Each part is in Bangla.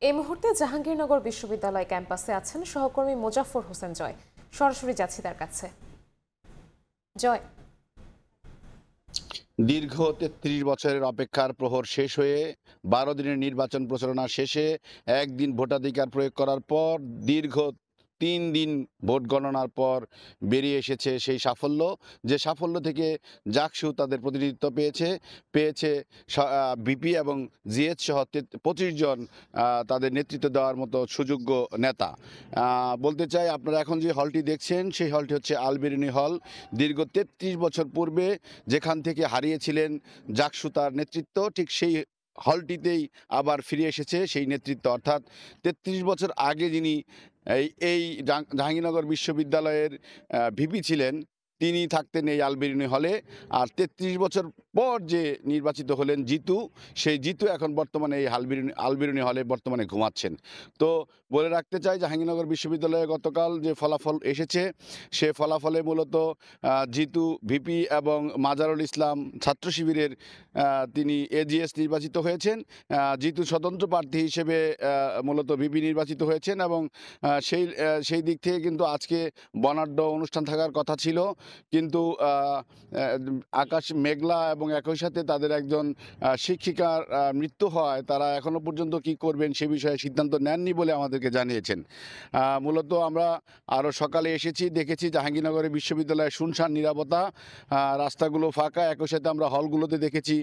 এই মুহূর্তে জাহাঙ্গীরনগর বিশ্ববিদ্যালয় ক্যাম্পাসে আছেন সহকর্মী মোজাফফর হোসেন জয়। সরাসরি যাচ্ছি তার কাছে। জয়, দীর্ঘ ৩৩ বছরের অপেক্ষার প্রহর শেষ হয়ে ১২ দিনের নির্বাচন প্রচারণা শেষে একদিন ভোটাধিকার প্রয়োগ করার পর দীর্ঘ ৩ দিন ভোট গণনার পর বেরিয়ে এসেছে সেই সাফল্য, যে সাফল্য থেকে জাকসু তাদের প্রতিনিধিত্ব পেয়েছে ভিপি এবং জিএইচ সহ ২৫ জন তাদের নেতৃত্ব দেওয়ার মতো সুযোগ্য নেতা। বলতে চাই, আপনারা এখন যে হলটি দেখছেন সেই হলটি হচ্ছে আল বেরুনী হল। দীর্ঘ ৩৩ বছর পূর্বে যেখান থেকে হারিয়েছিলেন জাকসু তার নেতৃত্ব, ঠিক সেই হলটিতেই আবার ফিরে এসেছে সেই নেতৃত্ব। অর্থাৎ ৩৩ বছর আগে যিনি এই জাহাঙ্গীরনগর বিশ্ববিদ্যালয়ের ভিপি ছিলেন, তিনি থাকতেন এই আলবেরুনি হলে। আর ৩৩ বছর পর যে নির্বাচিত হলেন জিতু, সেই জিতু এখন বর্তমানে এই আলবেরুনি হলে বর্তমানে ঘুমাচ্ছেন। তো বলে রাখতে চাই, জাহাঙ্গীরনগর বিশ্ববিদ্যালয়ে গতকাল যে ফলাফল এসেছে, সে ফলাফলে মূলত জিতু ভিপি এবং মাজারুল ইসলাম ছাত্র শিবিরের তিনি এজিএস নির্বাচিত হয়েছেন। জিতু স্বতন্ত্র প্রার্থী হিসেবে মূলত ভিপি নির্বাচিত হয়েছেন এবং সেই দিক থেকে কিন্তু আজকে বর্ণাঢ্য অনুষ্ঠান থাকার কথা ছিল, কিন্তু আকাশ মেঘলা এবং একই সাথে তাদের একজন শিক্ষিকার মৃত্যু হয়। তারা এখনো পর্যন্ত কি করবেন সে বিষয়ে সিদ্ধান্ত নেননি বলে আমাদেরকে জানিয়েছেন। মূলত আমরা আরও সকালে এসেছি, দেখেছি জাহাঙ্গীরনগরের বিশ্ববিদ্যালয়ে শুনশান নীরবতা, রাস্তাগুলো ফাঁকা। একই সাথে আমরা হলগুলোতে দেখেছি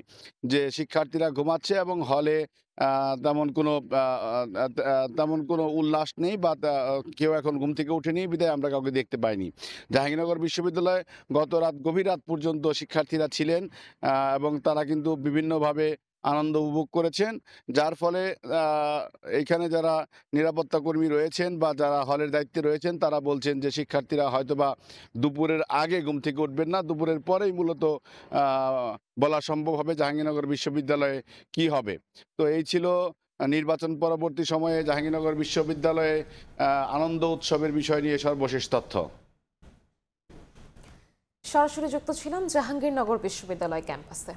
যে শিক্ষার্থীরা ঘুমাচ্ছে এবং হলে তেমন কোনো উল্লাস নেই বা কেউ এখন ঘুম থেকে ওঠেনি বিধায় আমরা কাউকে দেখতে পাইনি। জাহাঙ্গীরনগর বিশ্ববিদ্যালয়ে গভীর রাত পর্যন্ত শিক্ষার্থীরা ছিলেন এবং তারা কিন্তু বিভিন্নভাবে আনন্দ উপভোগ করেছেন, যার ফলে এইখানে যারা নিরাপত্তা কর্মী রয়েছেন বা যারা হলের দায়িত্বে রয়েছেন তারা বলছেন যে শিক্ষার্থীরা হয়তোবা দুপুরের আগে ঘুম থেকে উঠবেন না, দুপুরের পরেই মূলত বলা সম্ভব হবে জাহাঙ্গীরনগর বিশ্ববিদ্যালয়ে কি হবে। তো এই ছিল নির্বাচন পরবর্তী সময়ে জাহাঙ্গীরনগর বিশ্ববিদ্যালয়ে আনন্দ উৎসবের বিষয় নিয়ে সর্বশেষ তথ্য। সরাসরি যুক্ত ছিলাম জাহাঙ্গীরনগর বিশ্ববিদ্যালয় ক্যাম্পাসে।